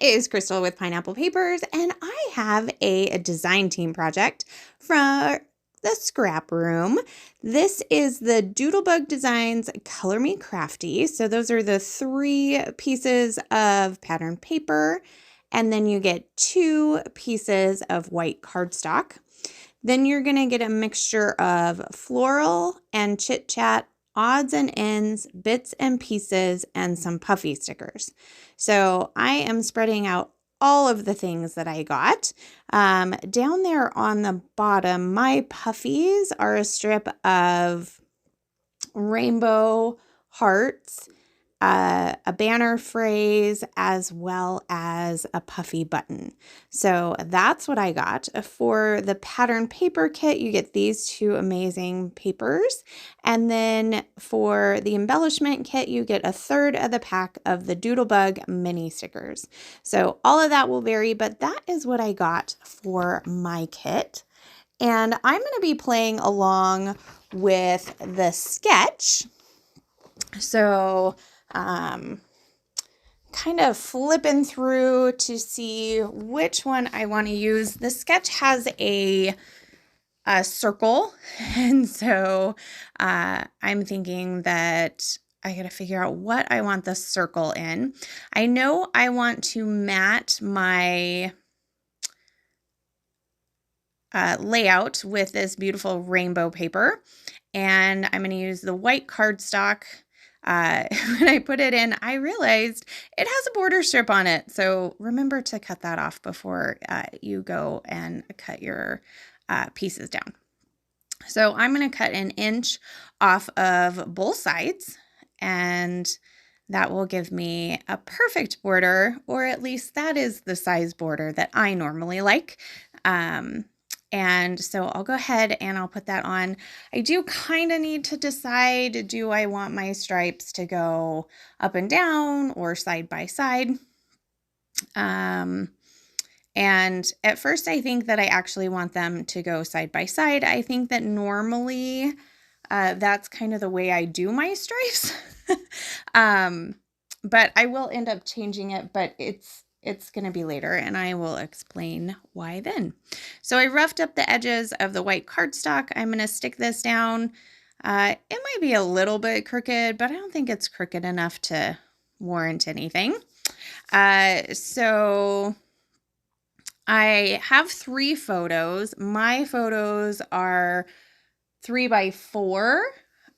is Crystal with Pineapple Papers, and I have a design team project from the Scrap Room. This is the Doodlebug Designs Color Me Crafty. So those are the 3 pieces of pattern paper, and then you get 2 pieces of white cardstock. Then you're going to get a mixture of floral and chit chat, odds and ends, bits and pieces, and some puffy stickers. So I am spreading out all of the things that I got. Down there on the bottom, my puffies are a strip of rainbow hearts, a banner phrase, as well as a puffy button. So that's what I got. For the pattern paper kit, you get these 2 amazing papers. And then for the embellishment kit, you get a 1/3 of the pack of the Doodlebug mini stickers. So all of that will vary, but that is what I got for my kit. And I'm going to be playing along with the sketch. So kind of flipping through to see which one I want to use. The sketch has a circle, and so I'm thinking that I gotta figure out what I want the circle in. I know I want to mat my layout with this beautiful rainbow paper, and I'm going to use the white cardstock. When I put it in, I realized it has a border strip on it. So remember to cut that off before you go and cut your pieces down. So I'm going to cut 1 inch off of both sides, and that will give me a perfect border, or at least that is the size border that I normally like. And so I'll go ahead and I'll put that on. I do kind of need to decide, do I want my stripes to go up and down or side by side? And at first I think that I actually want them to go side by side. I think that normally that's kind of the way I do my stripes. But I will end up changing it, but it's going to be later, and I will explain why then. So I roughed up the edges of the white cardstock. I'm going to stick this down. It might be a little bit crooked, but I don't think it's crooked enough to warrant anything. So I have 3 photos. My photos are 3 by 4.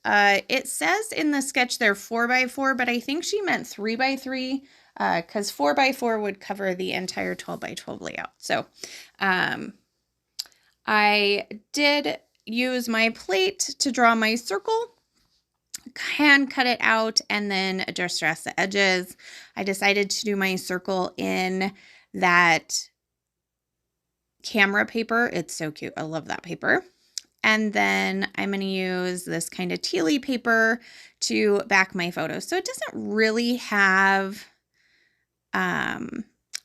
It says in the sketch they're 4 by 4, but I think she meant 3 by 3. Because 4 by 4 would cover the entire 12 by 12 layout. So I did use my plate to draw my circle, hand cut it out, and then distress the edges. I decided to do my circle in that camera paper. It's so cute. I love that paper. And then I'm going to use this kind of tealy paper to back my photos. So it doesn't really have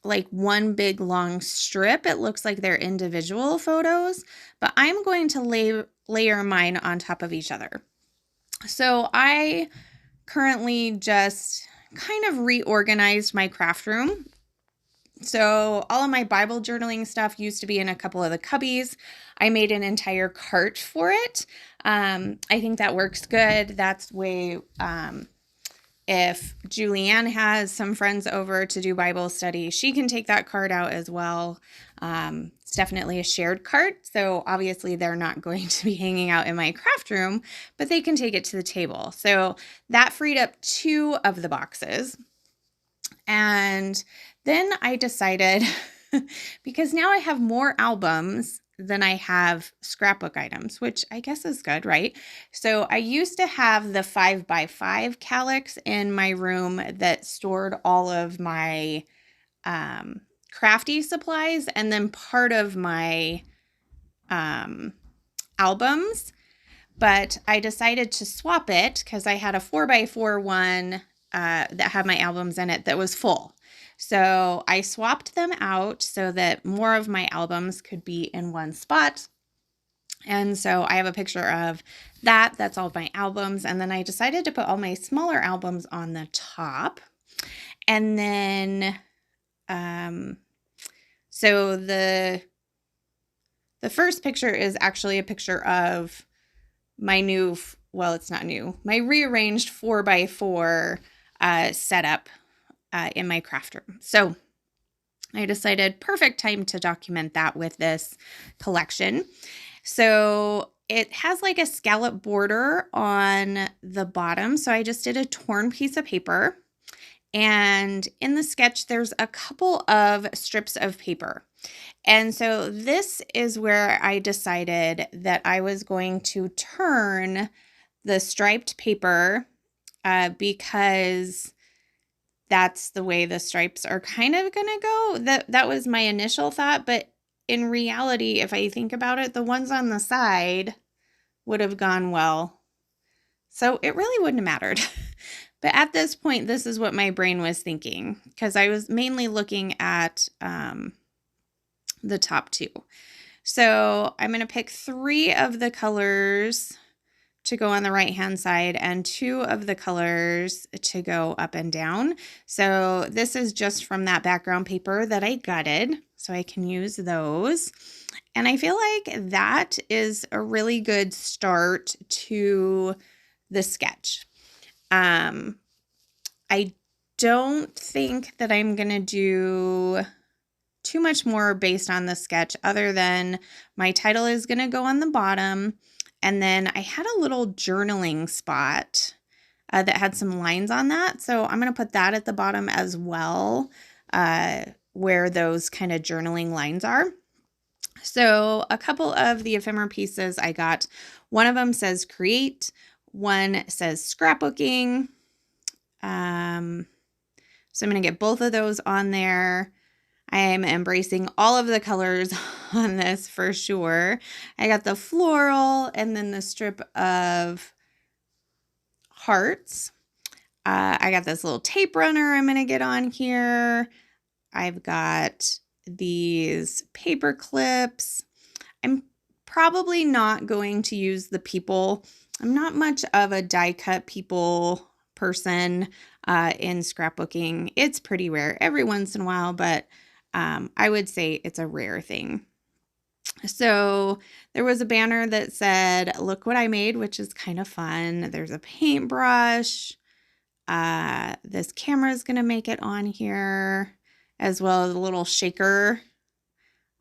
like one big long strip. It looks like they're individual photos, but I'm going to layer mine on top of each other. So I currently just kind of reorganized my craft room. So all of my Bible journaling stuff used to be in a couple of the cubbies. I made an entire cart for it. I think that works good. That's the way, if Julianne has some friends over to do Bible study, she can take that cart out as well. It's definitely a shared cart, so obviously they're not going to be hanging out in my craft room, but they can take it to the table. So that freed up 2 of the boxes. And then I decided, because now I have more albums than I have scrapbook items, which I guess is good, right? So I used to have the 5 by 5 calyx in my room that stored all of my crafty supplies and then part of my albums. But I decided to swap it because I had a 4 by 4 one that had my albums in it that was full. So I swapped them out so that more of my albums could be in one spot. And so I have a picture of that. That's all of my albums. And then I decided to put all my smaller albums on the top. And then So the first picture is actually a picture of my new, well, it's not new, my rearranged 4x4 setup in my craft room. So I decided perfect time to document that with this collection. So it has like a scallop border on the bottom. So I just did a torn piece of paper. And in the sketch, there's a couple of strips of paper. And so this is where I decided that I was going to turn the striped paper because that's the way the stripes are kind of going to go. That was my initial thought, but in reality, if I think about it, the ones on the side would have gone well. So it really wouldn't have mattered. But at this point, this is what my brain was thinking, because I was mainly looking at the top two. So I'm going to pick 3 of the colors to go on the right-hand side and 2 of the colors to go up and down. So this is just from that background paper that I gutted, so I can use those. And I feel like that is a really good start to the sketch. I don't think that I'm going to do too much more based on the sketch other than my title is going to go on the bottom. And then I had a little journaling spot that had some lines on that. So I'm going to put that at the bottom as well, where those kind of journaling lines are. So a couple of the ephemera pieces I got, one of them says create, one says scrapbooking. So I'm going to get both of those on there. I am embracing all of the colors on this for sure. I got the floral and then the strip of hearts. I got this little tape runner I'm going to get on here. I've got these paper clips. I'm probably not going to use the people. I'm not much of a die cut people person in scrapbooking. It's pretty rare every once in a while, but I would say it's a rare thing. So there was a banner that said, "Look what I made," which is kind of fun. There's a paintbrush. This camera is going to make it on here, as well as a little shaker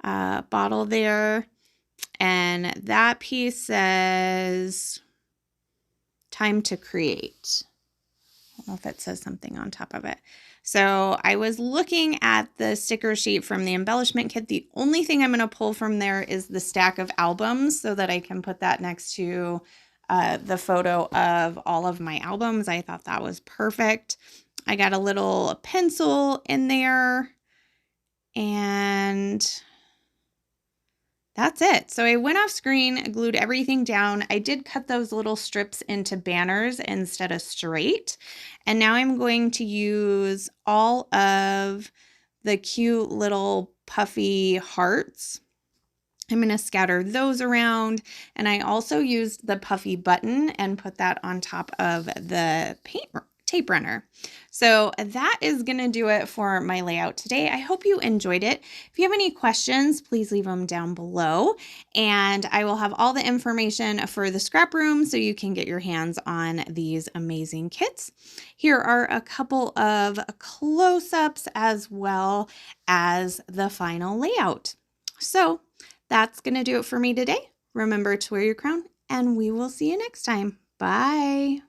bottle there. And that piece says, "Time to create." I don't know if it says something on top of it. So I was looking at the sticker sheet from the embellishment kit. The only thing I'm going to pull from there is the stack of albums so that I can put that next to the photo of all of my albums. I thought that was perfect. I got a little pencil in there, and that's it. So I went off screen, glued everything down. I did cut those little strips into banners instead of straight. And now I'm going to use all of the cute little puffy hearts. I'm going to scatter those around. And I also used the puffy button and put that on top of the tape runner. So that is going to do it for my layout today. I hope you enjoyed it. If you have any questions, please leave them down below, and I will have all the information for the scrap room so you can get your hands on these amazing kits. Here are a couple of close-ups as well as the final layout. So that's going to do it for me today. Remember to wear your crown, and we will see you next time. Bye.